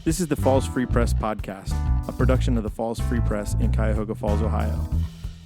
This is the Falls Free Press podcast, a production of the Falls Free Press in Cuyahoga Falls, Ohio.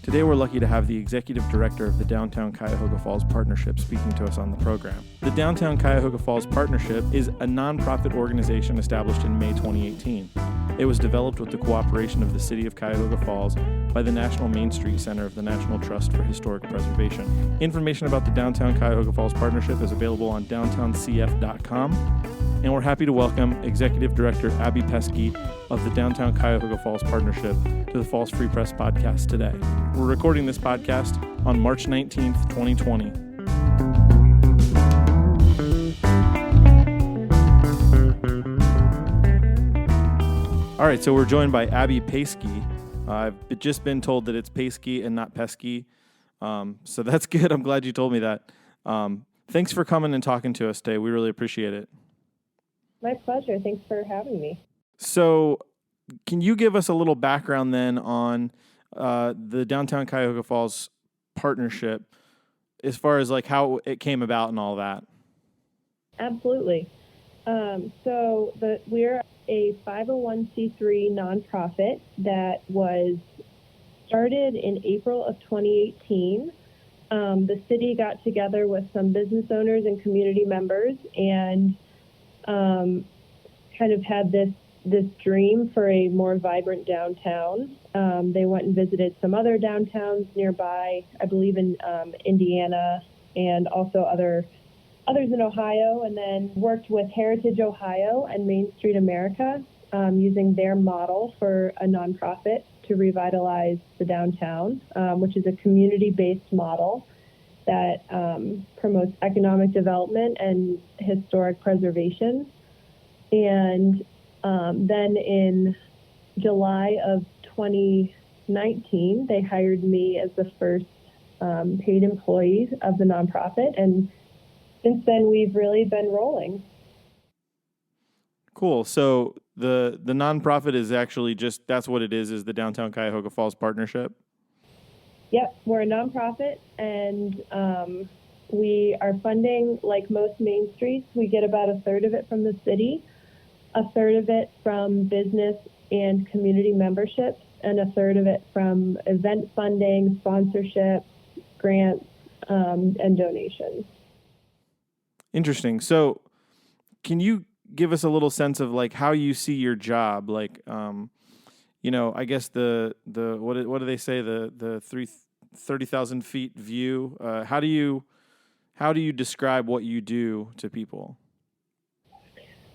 Today we're lucky to have the executive director of the Downtown Cuyahoga Falls Partnership speaking to us on the program. The Downtown Cuyahoga Falls Partnership is a nonprofit organization established in May 2018. It was developed with the cooperation of the City of Cuyahoga Falls by the National Main Street Center of the National Trust for Historic Preservation. Information about the Downtown Cuyahoga Falls Partnership is available on downtowncf.com. And we're happy to welcome Executive Director Abby Pesky of the Downtown Cuyahoga Falls Partnership to the Falls Free Press podcast today. We're recording this podcast on March 19th, 2020. All right, so we're joined by Abby Pesky. I've just been told that it's Pesky and not Pesky, so that's good. I'm glad you told me that. Thanks for coming and talking to us today. We really appreciate it. My pleasure. Thanks for having me. So can you give us a little background then on the Downtown Cuyahoga Falls Partnership as far as like how it came about and all that? Absolutely. We're a 501c3 nonprofit that was started in April of 2018. The city got together with some business owners and community members and kind of had this dream for a more vibrant downtown. They went and visited some other downtowns nearby, I believe in Indiana and also others in Ohio, and then worked with Heritage Ohio and Main Street America using their model for a nonprofit to revitalize the downtown, which is a community-based model that promotes economic development and historic preservation. And then in July of 2019, they hired me as the first paid employee of the nonprofit. And since then, we've really been rolling. Cool. So the nonprofit is actually just, that's what it is the Downtown Cuyahoga Falls Partnership? Yep, we're a nonprofit, and we are funding, like most main streets, we get about a third of it from the city, a third of it from business and community memberships, and a third of it from event funding, sponsorship, grants, and donations. Interesting. So can you give us a little sense of like how you see your job? Like, I guess the what do they say? The 30,000 feet view. How do you describe what you do to people?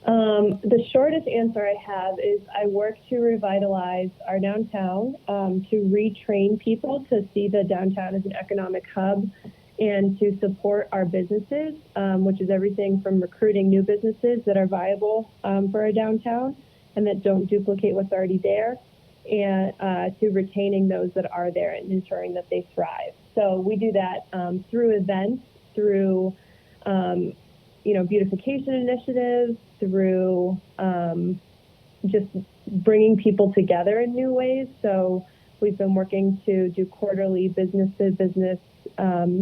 The shortest answer I have is I work to revitalize our downtown, to retrain people to see the downtown as an economic hub and to support our businesses, which is everything from recruiting new businesses that are viable for our downtown and that don't duplicate what's already there, and to retaining those that are there and ensuring that they thrive. So we do that through events, through beautification initiatives, through just bringing people together in new ways. So we've been working to do quarterly business-to-business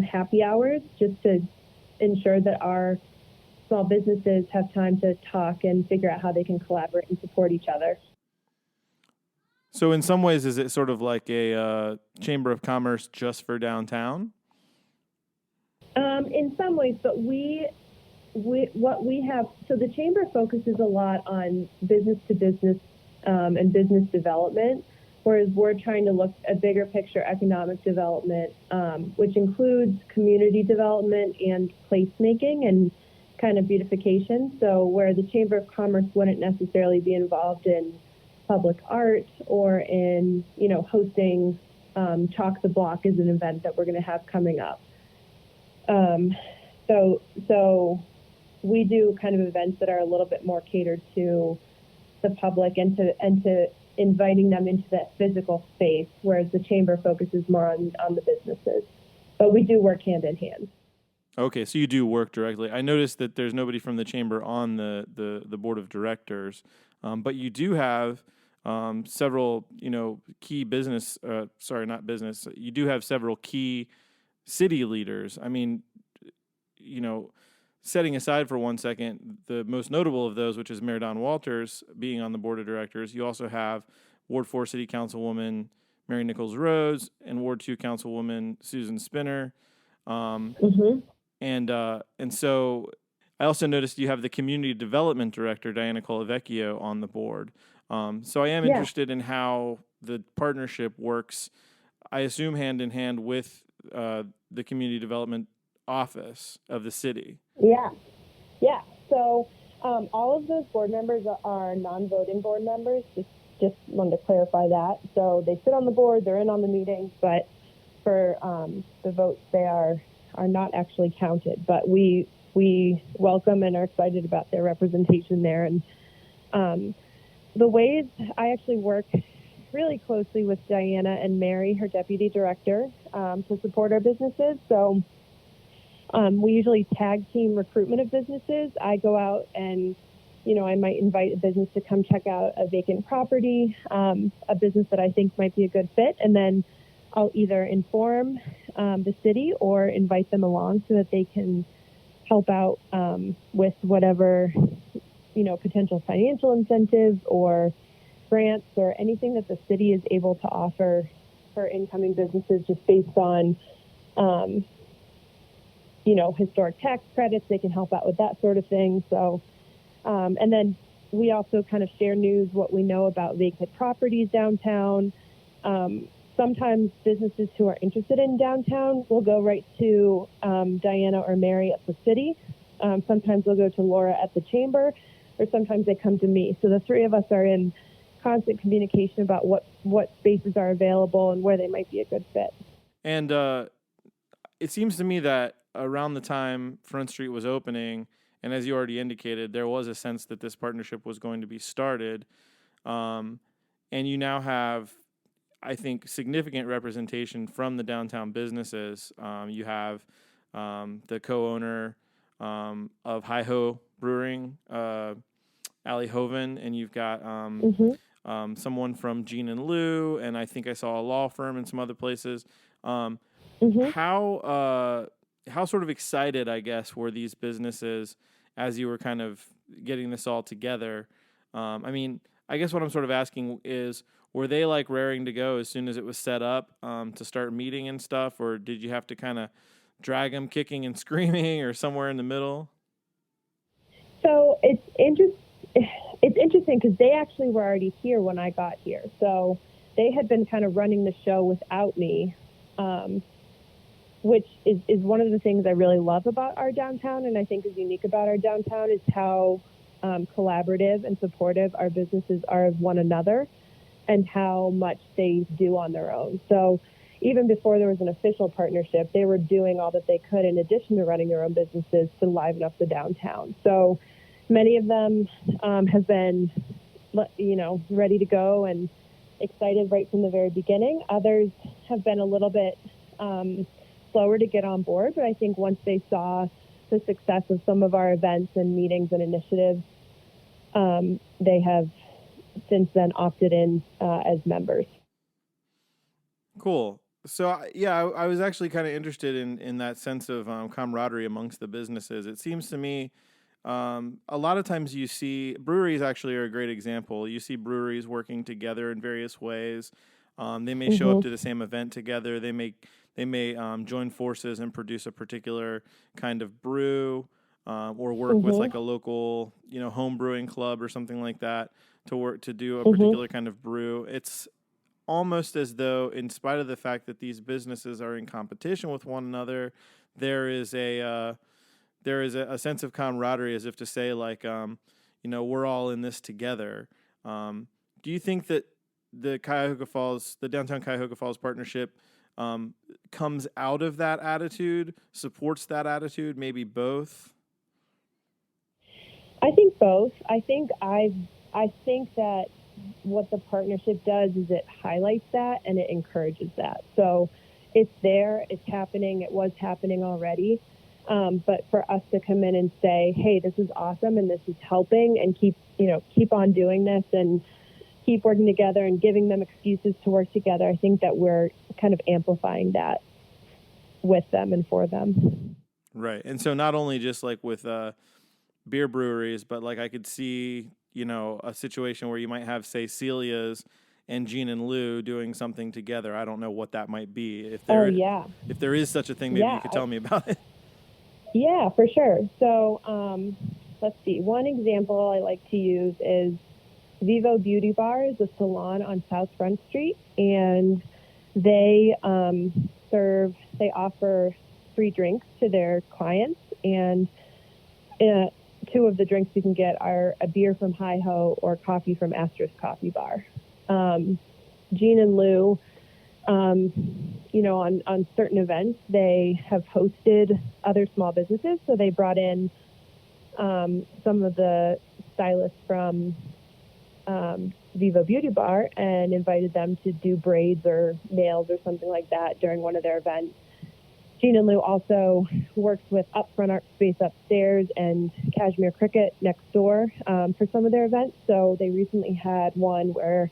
happy hours just to ensure that our small businesses have time to talk and figure out how they can collaborate and support each other. So in some ways, is it sort of like a chamber of commerce just for downtown? In some ways, but what we have, so the chamber focuses a lot on business to business and business development, whereas we're trying to look at bigger picture economic development, which includes community development and placemaking and kind of beautification. So where the Chamber of Commerce wouldn't necessarily be involved in public art or in, hosting Chalk the Block is an event that we're going to have coming up. So we do kind of events that are a little bit more catered to the public and to inviting them into that physical space, whereas the chamber focuses more on the businesses. But we do work hand in hand. Okay, so you do work directly. I noticed that there's nobody from the chamber on the board of directors, but you do have several, key business. Not business. You do have several key city leaders. I mean, setting aside for 1 second the most notable of those, which is Mayor Don Walters being on the board of directors, you also have Ward 4 City Councilwoman Mary Nichols Rhodes and Ward 2 Councilwoman Susan Spinner. And so I also noticed you have the Community Development Director, Diana Colavecchio, on the board. So I am interested in how the partnership works, I assume hand in hand with the Community Development Office of the city. Yeah. So all of those board members are non-voting board members. Just wanted to clarify that. So they sit on the board, they're in on the meetings, but for the votes, they are not actually counted. But we welcome and are excited about their representation there. And the ways I actually work really closely with Diana and Mary, her deputy director, to support our businesses. So we usually tag team recruitment of businesses. I go out and, I might invite a business to come check out a vacant property, a business that I think might be a good fit. And then I'll either inform the city or invite them along so that they can help out with whatever, potential financial incentives or grants or anything that the city is able to offer for incoming businesses just based on, historic tax credits. They can help out with that sort of thing. So, and then we also kind of share news, what we know about vacant properties downtown. Sometimes businesses who are interested in downtown will go right to Diana or Mary at the city. Sometimes they'll go to Laura at the chamber, or sometimes they come to me. So the three of us are in constant communication about what spaces are available and where they might be a good fit. And it seems to me that around the time Front Street was opening, and as you already indicated, there was a sense that this partnership was going to be started. And you now have, I think, significant representation from the downtown businesses. You have the co-owner of Hi-Ho Brewing, Allie Hoven, and you've got someone from Gene and Lou, and I think I saw a law firm and some other places. How sort of excited, I guess, were these businesses as you were kind of getting this all together? I guess what I'm sort of asking is, were they like raring to go as soon as it was set up to start meeting and stuff, or did you have to kind of drag them kicking and screaming or somewhere in the middle? So it's interesting because they actually were already here when I got here. So they had been kind of running the show without me, which is one of the things I really love about our downtown, and I think is unique about our downtown, is how collaborative and supportive our businesses are of one another and how much they do on their own. So even before there was an official partnership, they were doing all that they could in addition to running their own businesses to liven up the downtown. So many of them have been, ready to go and excited right from the very beginning. Others have been a little bit slower to get on board, but I think once they saw the success of some of our events and meetings and initiatives, they have since then opted in as members. Cool. So, I was actually kind of interested in that sense of camaraderie amongst the businesses. It seems to me a lot of times you see breweries actually are a great example. You see breweries working together in various ways. They may show up to the same event together. They may join forces and produce a particular kind of brew, or work with like a local, home brewing club or something like that to do a particular kind of brew. It's almost as though, in spite of the fact that these businesses are in competition with one another, there is a sense of camaraderie, as if to say, like, we're all in this together. Do you think that the downtown Cuyahoga Falls partnership comes out of that attitude, supports that attitude, maybe both? I think both. I think that what the partnership does is it highlights that and it encourages that. So it's there, it's happening, it was happening already. But for us to come in and say, hey, this is awesome and this is helping, and keep on doing this and keep working together and giving them excuses to work together, I think that we're kind of amplifying that with them and for them. Right. And so not only just like with beer breweries, but like I could see, a situation where you might have, say, Celia's and Gene and Lou doing something together. I don't know what that might be. Oh, yeah. If there is such a thing, maybe you could tell me about it. Yeah, for sure. So let's see. One example I like to use is Vivo Beauty Bar is a salon on South Front Street, and they offer free drinks to their clients, and two of the drinks you can get are a beer from Hi Ho or coffee from Asterisk Coffee Bar. Gene and Lou, on certain events, they have hosted other small businesses. So they brought in some of the stylists from Vivo Beauty Bar and invited them to do braids or nails or something like that during one of their events. Gene and Lou also works with Upfront Art Space upstairs and Cashmere Cricket next door for some of their events. So they recently had one where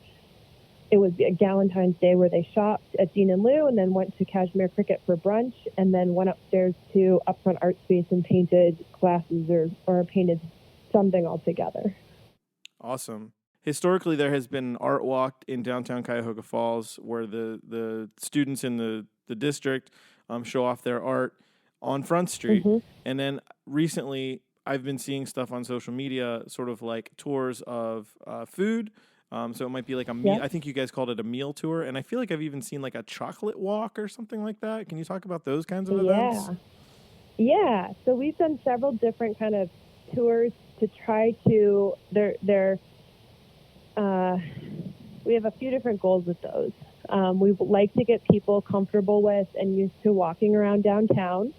it was a Galentine's Day where they shopped at Gene and Lou and then went to Cashmere Cricket for brunch and then went upstairs to Upfront Art Space and painted glasses or painted something all together. Awesome. Historically, there has been an art walk in downtown Cuyahoga Falls where the students in the district show off their art on Front Street. Mm-hmm. And then recently, I've been seeing stuff on social media, sort of like tours of food. So it might be like a meal. I think you guys called it a meal tour. And I feel like I've even seen like a chocolate walk or something like that. Can you talk about those kinds of events? Yeah. So we've done several different kind of tours to try to, we have a few different goals with those. We like to get people comfortable with and used to walking around downtown.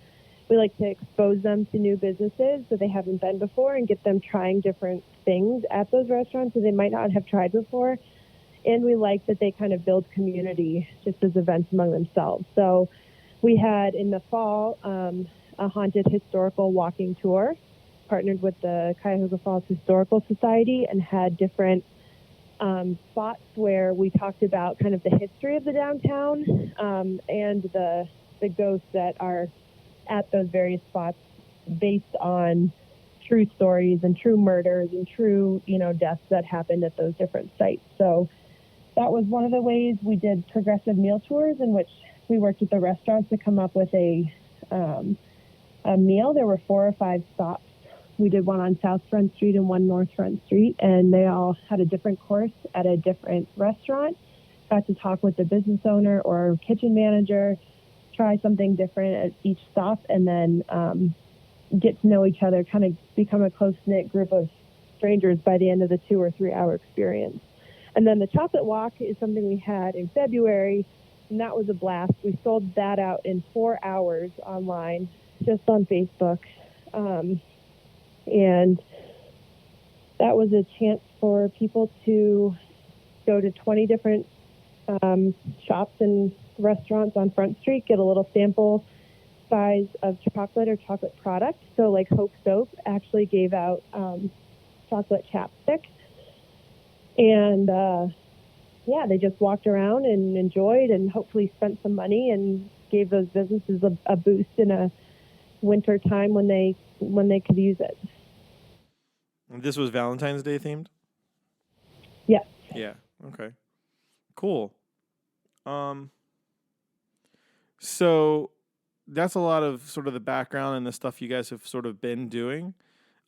We like to expose them to new businesses that they haven't been before and get them trying different things at those restaurants that they might not have tried before. And we like that they kind of build community just as events among themselves. So we had in the fall a haunted historical walking tour, partnered with the Cuyahoga Falls Historical Society, and had different spots where we talked about kind of the history of the downtown and the ghosts that are at those various spots based on true stories and true murders and true, deaths that happened at those different sites. So that was one of the ways we did progressive meal tours in which we worked with the restaurants to come up with a meal. There were 4 or 5 stops. We did one on South Front Street and one North Front Street, and they all had a different course at a different restaurant. Got to talk with the business owner or kitchen manager, try something different at each stop, and then get to know each other, kind of become a close-knit group of strangers by the end of the 2 or 3 hour experience. And then the chocolate walk is something we had in February, and that was a blast. We sold that out in 4 hours online, just on Facebook. And that was a chance for people to go to 20 different shops and restaurants on Front Street, get a little sample size of chocolate or chocolate product. So like Hope Soap actually gave out chocolate chapstick. And they just walked around and enjoyed and hopefully spent some money and gave those businesses a boost in a winter time when they could use it. This was Valentine's Day themed? Yes. Yeah. Okay. Cool. So that's a lot of sort of the background and the stuff you guys have sort of been doing.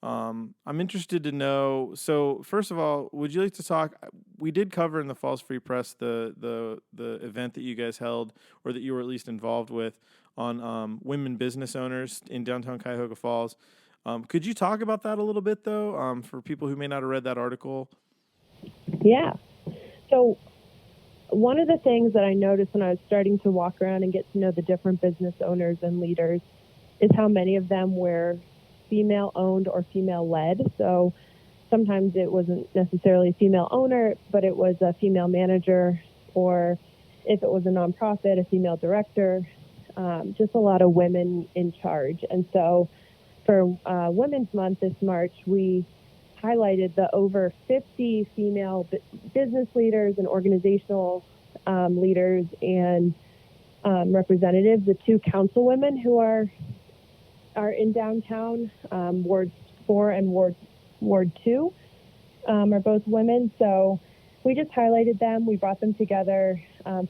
I'm interested to know. So first of all, would you like to talk? We did cover in the Falls Free Press the event that you guys held, or that you were at least involved with, on women business owners in downtown Cuyahoga Falls. Could you talk about that a little bit, though, for people who may not have read that article? Yeah. So one of the things that I noticed when I was starting to walk around and get to know the different business owners and leaders is how many of them were female-owned or female-led. So sometimes it wasn't necessarily a female owner, but it was a female manager, or if it was a nonprofit, a female director, just a lot of women in charge. And so for Women's Month this March, we highlighted the over 50 female business leaders and organizational leaders and representatives, the 2 councilwomen who are are in downtown. Ward 4 and Ward 2 are both women. So we just highlighted them. We brought them together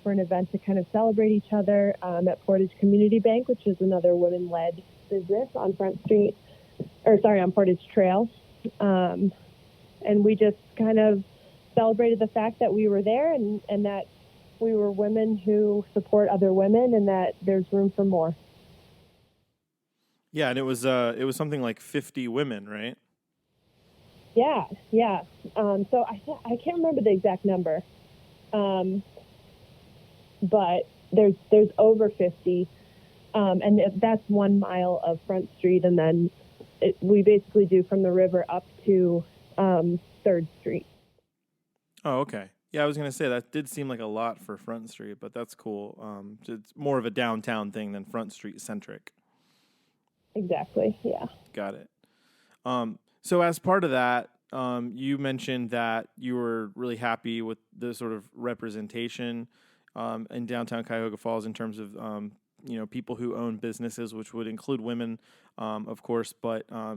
for an event to kind of celebrate each other at Portage Community Bank, which is another women-led business on on Portage Trail. And we just kind of celebrated the fact that we were there and that we were women who support other women and that there's room for more. Yeah, and it was something like 50 women, right? Yeah. So I can't remember the exact number, but there's over 50, and that's 1 mile of Front Street, and then we basically do from the river up to 3rd Street. Oh, okay. Yeah, I was going to say that did seem like a lot for Front Street, but that's cool. It's more of a downtown thing than Front Street centric. Exactly, yeah. Got it. So as part of that, you mentioned that you were really happy with the sort of representation in downtown Cuyahoga Falls in terms of people who own businesses, which would include women, of course. But I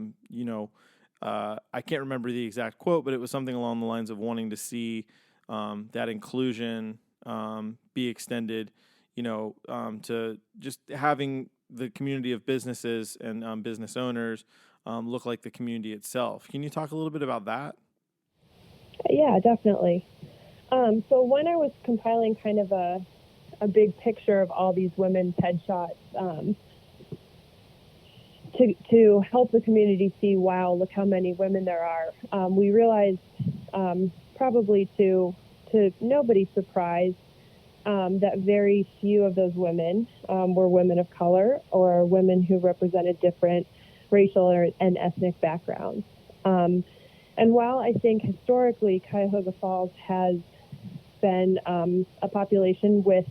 can't remember the exact quote, but it was something along the lines of wanting to see that inclusion be extended, to just having the community of businesses and business owners look like the community itself. Can you talk a little bit about that? Yeah, definitely. So when I was compiling kind of a big picture of all these women's headshots to help the community see, wow, look how many women there are, we realized probably to nobody's surprise that very few of those women were women of color or women who represented different racial and ethnic backgrounds. And while I think historically Cuyahoga Falls has been a population with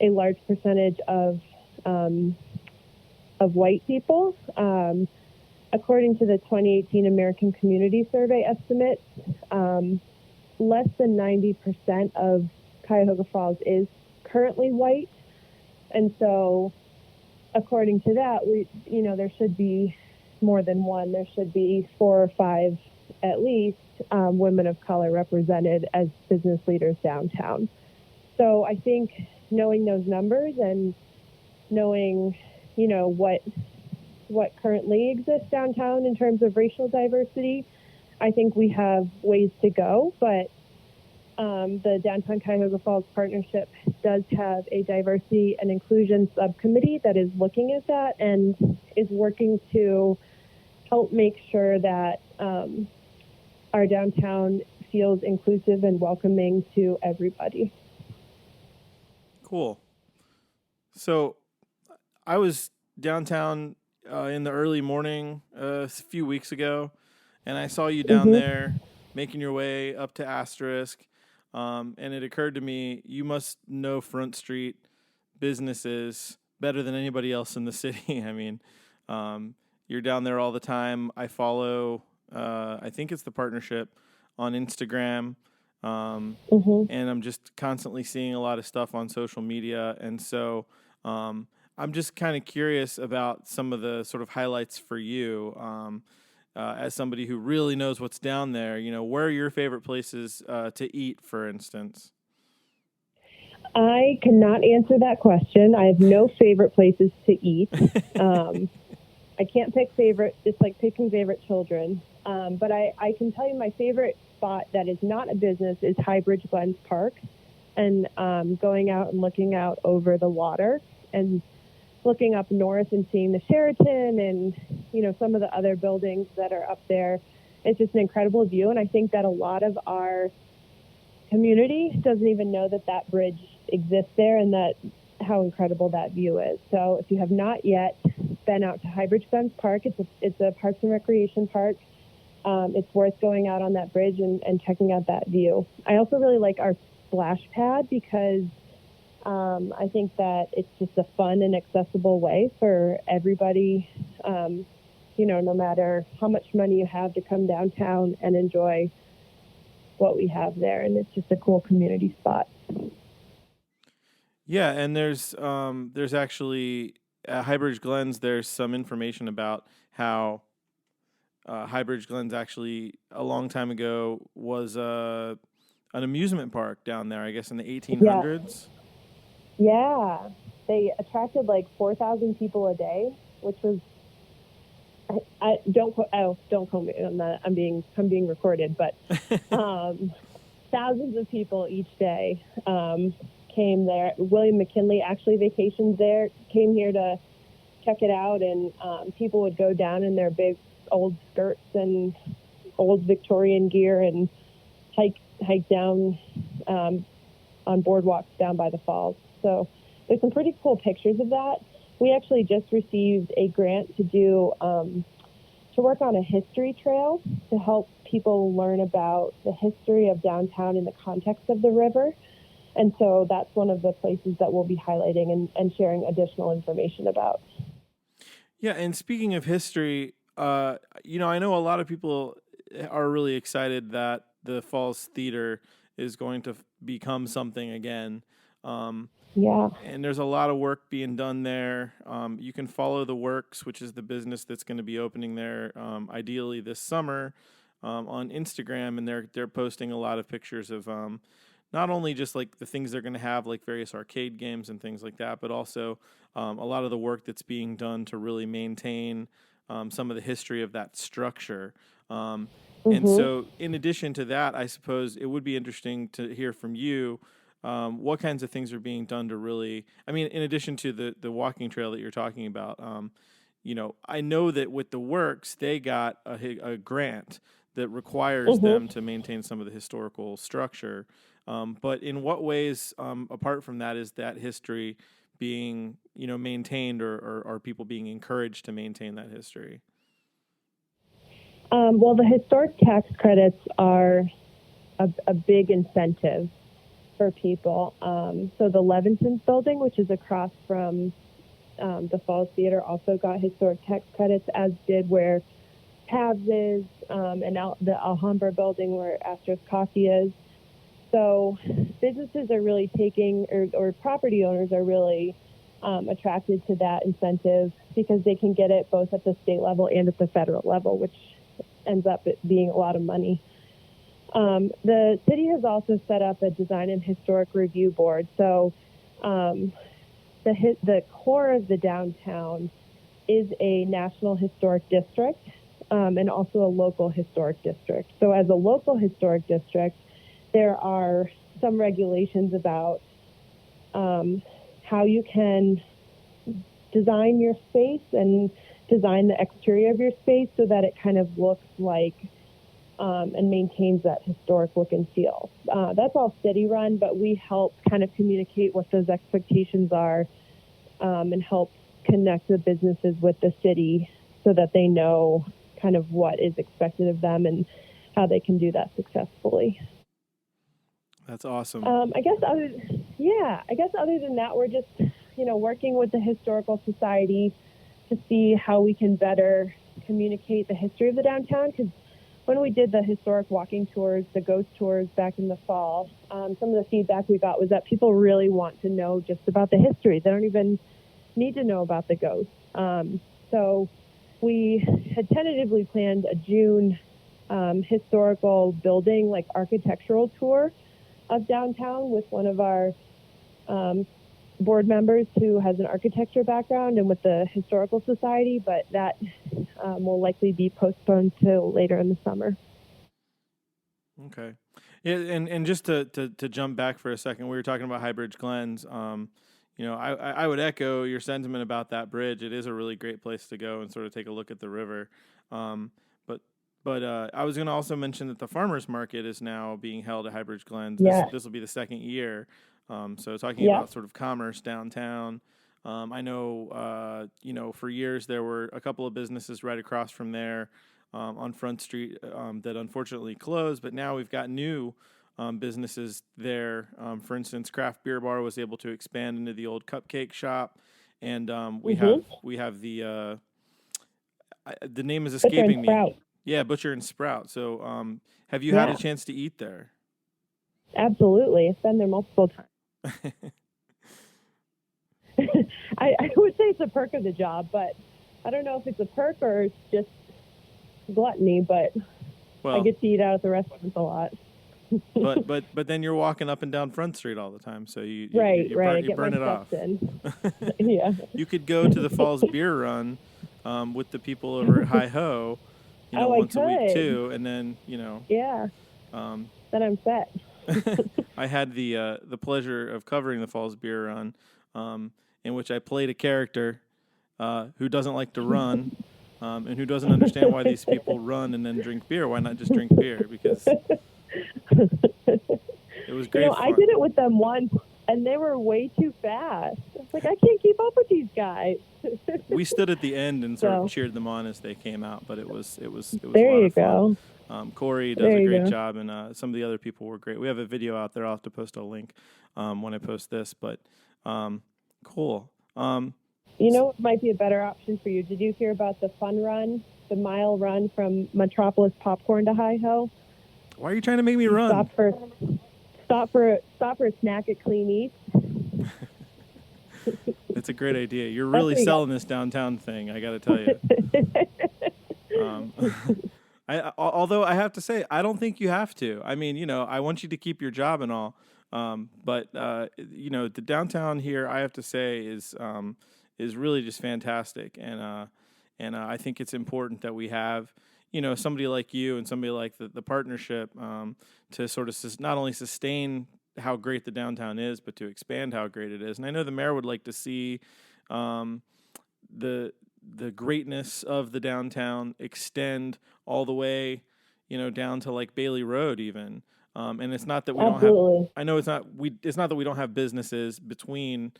a large percentage of white people, according to the 2018 American Community Survey estimates, less than 90% of Cuyahoga Falls is currently white, and so according to that, there should be more than one. There should be 4 or 5 at least women of color represented as business leaders downtown. So I think knowing those numbers and knowing what currently exists downtown in terms of racial diversity, I think we have ways to go, but the Downtown Cuyahoga Falls Partnership does have a diversity and inclusion subcommittee that is looking at that and is working to help make sure that our downtown feels inclusive and welcoming to everybody. Cool. So I was downtown in the early morning a few weeks ago, and I saw you down there making your way up to Asterisk. And it occurred to me, you must know Front Street businesses better than anybody else in the city. I mean, you're down there all the time. I follow, I think it's the partnership on Instagram. And I'm just constantly seeing a lot of stuff on social media. And so I'm just kind of curious about some of the sort of highlights for you. As somebody who really knows what's down there, where are your favorite places to eat, for instance? I cannot answer that question. I have no favorite places to eat. I can't pick favorite. It's like picking favorite children. But I can tell you my favorite spot that is not a business is Highbridge Glens Park, and going out and looking out over the water and looking up north and seeing the Sheraton and, some of the other buildings that are up there. It's just an incredible view. And I think that a lot of our community doesn't even know that bridge exists there and that how incredible that view is. So if you have not yet been out to Highbridge Glens Park, it's a Parks and Recreation park. It's worth going out on that bridge and checking out that view. I also really like our splash pad because I think that it's just a fun and accessible way for everybody, no matter how much money you have, to come downtown and enjoy what we have there. And it's just a cool community spot. Yeah, and there's actually at Highbridge Glens, there's some information about how Highbridge Glens actually a long time ago was an amusement park down there, I guess in the Yeah. 1800s. Yeah. They attracted like 4,000 people a day, which was, I don't quote me on that. I'm being recorded, but thousands of people each day came there. William McKinley actually vacationed there, came here to check it out, and people would go down in their big old skirts and old Victorian gear and hike down on boardwalks down by the falls. So there's some pretty cool pictures of that. We actually just received a grant to work on a history trail to help people learn about the history of downtown in the context of the river. And so that's one of the places that we'll be highlighting and sharing additional information about. Yeah, and speaking of history, I know a lot of people are really excited that the Falls Theater is going to become something again. Yeah. And there's a lot of work being done there. You can follow The Works, which is the business that's going to be opening there, ideally this summer, on Instagram, and they're posting a lot of pictures of not only just like the things they're going to have, like various arcade games and things like that, but also a lot of the work that's being done to really maintain some of the history of that structure. And so, in addition to that, I suppose it would be interesting to hear from you. What kinds of things are being done to really, I mean, in addition to the walking trail that you're talking about, I know that with the Works, they got a grant that requires them to maintain some of the historical structure. But in what ways, apart from that, is that history being, maintained or are people being encouraged to maintain that history? Well, the historic tax credits are a big incentive for people. So the Levinson's building, which is across from the Falls Theater, also got historic tax credits, as did where Pabs is, and the Alhambra building where Astro's Coffee is. So businesses are really taking, or property owners are really attracted to that incentive because they can get it both at the state level and at the federal level, which ends up being a lot of money. The city has also set up a design and historic review board. So the core of the downtown is a national historic district and also a local historic district. So as a local historic district, there are some regulations about how you can design your space and design the exterior of your space so that it kind of looks like and maintains that historic look and feel. That's all city run, but we help kind of communicate what those expectations are and help connect the businesses with the city so that they know kind of what is expected of them and how they can do that successfully. That's awesome. I guess other than that, we're just, working with the Historical Society to see how we can better communicate the history of the downtown. Because when we did the historic walking tours, the ghost tours back in the fall, some of the feedback we got was that people really want to know just about the history. They don't even need to know about the ghosts. So we had tentatively planned a June historical building, like architectural tour of downtown with one of our board members who has an architecture background and with the Historical Society, but that will likely be postponed till later in the summer. Okay. Yeah, and just to jump back for a second, we were talking about Highbridge Glens. I would echo your sentiment about that bridge. It is a really great place to go and sort of take a look at the river. But I was going to also mention that the farmers market is now being held at Highbridge Glens. Yeah. This will be the second year. So talking about sort of commerce downtown. I know, for years there were a couple of businesses right across from there on Front Street that unfortunately closed, but now we've got new businesses there. For instance, Craft Beer Bar was able to expand into the old cupcake shop, and we have the name is escaping me. Sprout. Yeah, Butcher and Sprout. So have you had a chance to eat there? Absolutely. I've been there multiple times. I would say it's a perk of the job, but I don't know if it's a perk or it's just gluttony, but I get to eat out at the restaurants a lot. but then you're walking up and down Front Street all the time, so you burn it off. Yeah. You could go to the Falls Beer Run with the people over at Hi Ho, once a week too, and then Yeah. Then I'm set. I had the pleasure of covering the Falls Beer Run, in which I played a character who doesn't like to run, and who doesn't understand why these people run and then drink beer. Why not just drink beer? Because it was great fun. I did it with them once, and they were way too fast. I was like, I can't keep up with these guys. We stood at the end and sort of cheered them on as they came out, but it was there a lot you of fun. go. Corey does a great job, and some of the other people were great. We have a video out there. I'll have to post a link when I post this, but cool. What might be a better option for you? Did you hear about the fun run, the mile run from Metropolis Popcorn to Hi Ho? Why are you trying to make me run? Stop for a snack at Clean Eats. It's a great idea. You're really selling this downtown thing, I got to tell you. Although I have to say, I don't think you have to. I mean, I want you to keep your job and all, but the downtown here, I have to say, is really just fantastic, and I think it's important that we have somebody like you and somebody like the partnership to sort of not only sustain how great the downtown is, but to expand how great it is. And I know the mayor would like to see the greatness of the downtown extend all the way, down to like Bailey Road even. And it's not that we don't have. I know it's not that we don't have businesses between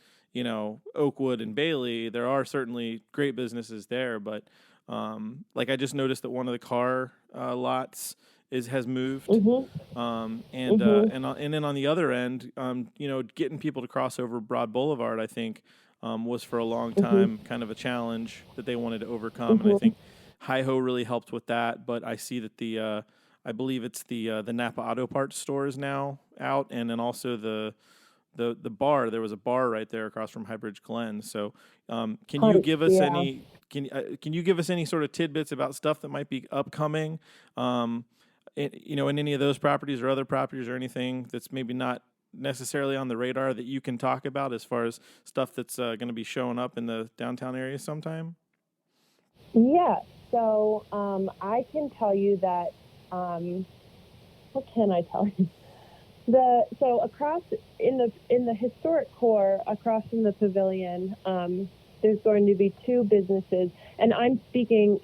Oakwood and Bailey. There are certainly great businesses there, but like I just noticed that one of the car lots has moved, and then on the other end, getting people to cross over Broad Boulevard, I think, was for a long time kind of a challenge that they wanted to overcome, and I think Hi Ho really helped with that. But I see that I believe it's the Napa Auto Parts store is now out, and then also the bar. There was a bar right there across from Highbridge Glen. So, can you give us any? Can you give us any sort of tidbits about stuff that might be upcoming? In any of those properties or other properties or anything that's maybe not necessarily on the radar that you can talk about as far as stuff that's going to be showing up in the downtown area sometime? Yeah. So I can tell you that. What can I tell you? So across in the historic core across from the pavilion, there's going to be two businesses, and I'm speaking,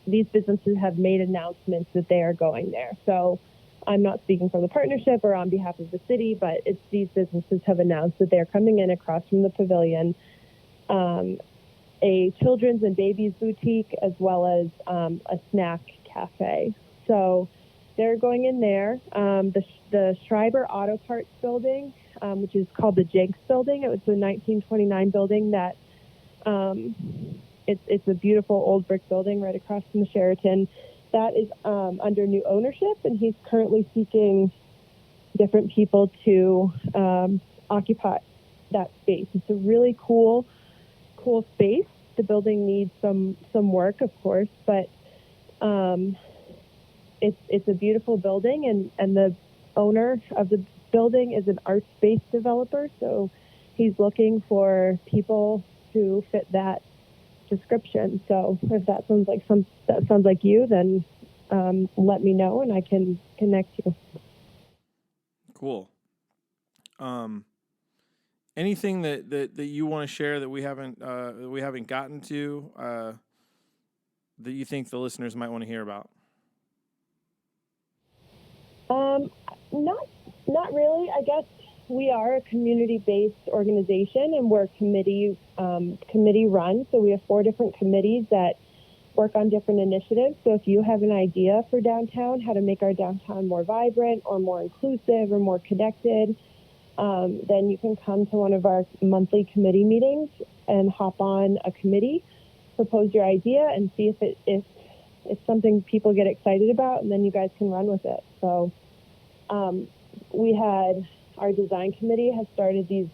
these businesses have made announcements that they are going there. So I'm not speaking for the partnership or on behalf of the city, but these businesses have announced that they're coming in across from the pavilion, a children's and babies boutique, as well as a snack cafe. So they're going in there. The Schreiber Auto Parts building, which is called the Jenks building. It was the 1929 building that it's a beautiful old brick building right across from the Sheraton. That is under new ownership, and he's currently seeking different people to occupy that space. It's a really cool space. The building needs some work, of course, but it's a beautiful building, and the owner of the building is an arts-based developer, so he's looking for people who fit that description. So if that sounds like you, then let me know and I can connect you. Cool. Anything that you want to share that we haven't gotten to that you think the listeners might want to hear about? Not really. I guess we are a community-based organization, and we're committee run. So we have 4 different committees that work on different initiatives. So if you have an idea for downtown, how to make our downtown more vibrant or more inclusive or more connected, then you can come to one of our monthly committee meetings and hop on a committee, propose your idea, and see if it's something people get excited about, and then you guys can run with it. So we had our design committee has started these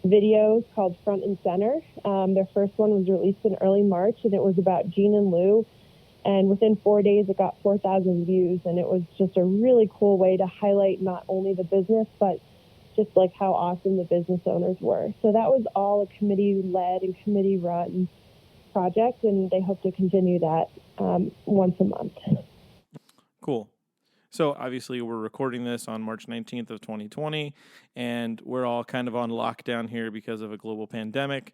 videos called Front and Center. Their first one was released in early March, and it was about Jean and Lou. And within 4 days, it got 4,000 views. And it was just a really cool way to highlight not only the business, but just like how awesome the business owners were. So that was all a committee-led and committee-run project, and they hope to continue that once a month. Cool. So obviously we're recording this on March 19th of 2020, and we're all kind of on lockdown here because of a global pandemic.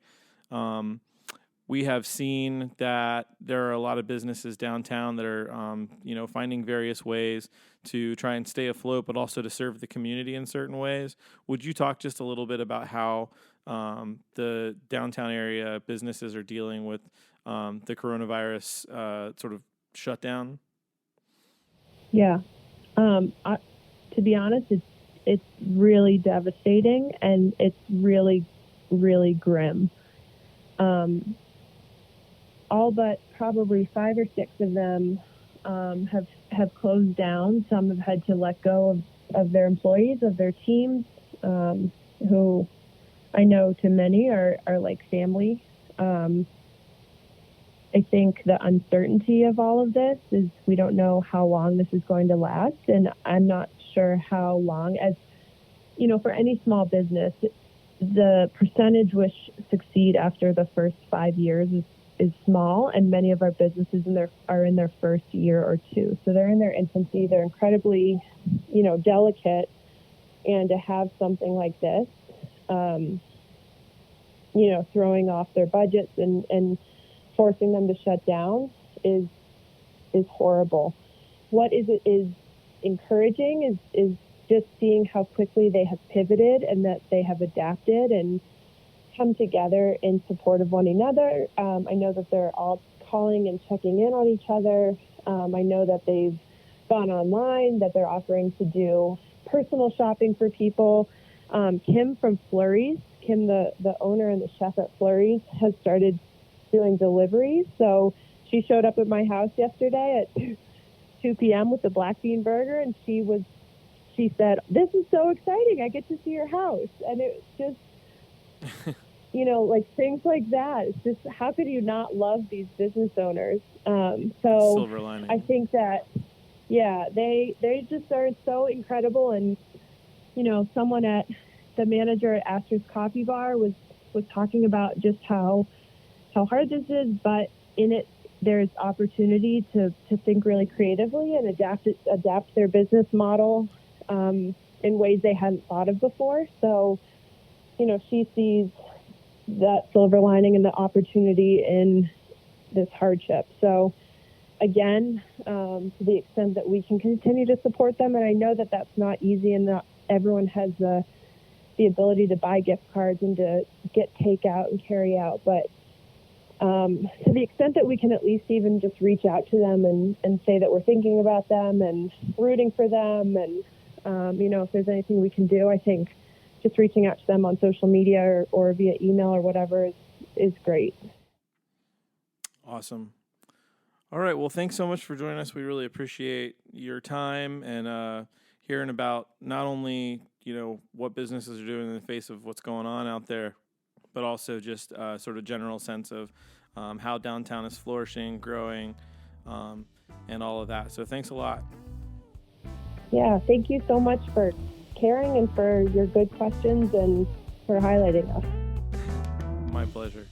We have seen that there are a lot of businesses downtown that are, finding various ways to try and stay afloat, but also to serve the community in certain ways. Would you talk just a little bit about how the downtown area businesses are dealing with the coronavirus sort of shutdown? Yeah. To be honest, it's really devastating, and it's really, really grim. All but probably 5 or 6 of them have closed down. Some have had to let go of their employees, of their teams, who I know to many are like family. I think the uncertainty of all of this is we don't know how long this is going to last, and I'm not sure how long. As you know, for any small business, the percentage which succeed after the first 5 years is small, and many of our businesses are in their first year or two. So they're in their infancy. They're incredibly, delicate, and to have something like this, throwing off their budgets and forcing them to shut down is horrible. What is encouraging is just seeing how quickly they have pivoted and that they have adapted and come together in support of one another. I know that they're all calling and checking in on each other. I know that they've gone online, that they're offering to do personal shopping for people. Kim from Flurry's, Kim, the owner and the chef at Flurry's, has started doing deliveries. So she showed up at my house yesterday at 2 p.m. with the black bean burger, and she said, "This is so exciting. I get to see your house." And it's just, like things like that. It's just, how could you not love these business owners? So silver lining. I think that, they just are so incredible. And, the manager at Astor's Coffee Bar was talking about just how hard this is, but in it, there's opportunity to think really creatively and adapt their business model in ways they hadn't thought of before. So, she sees that silver lining and the opportunity in this hardship. So, again, to the extent that we can continue to support them, and I know that that's not easy, and not everyone has the ability to buy gift cards and to get takeout and carry out, but to the extent that we can at least even just reach out to them and say that we're thinking about them and rooting for them, and if there's anything we can do, I think just reaching out to them on social media or via email or whatever is great. Awesome. All right. Well, thanks so much for joining us. We really appreciate your time and hearing about not only, what businesses are doing in the face of what's going on out there, but also just sort of general sense of how downtown is flourishing, growing, and all of that. So thanks a lot. Yeah, thank you so much for caring and for your good questions and for highlighting us. My pleasure.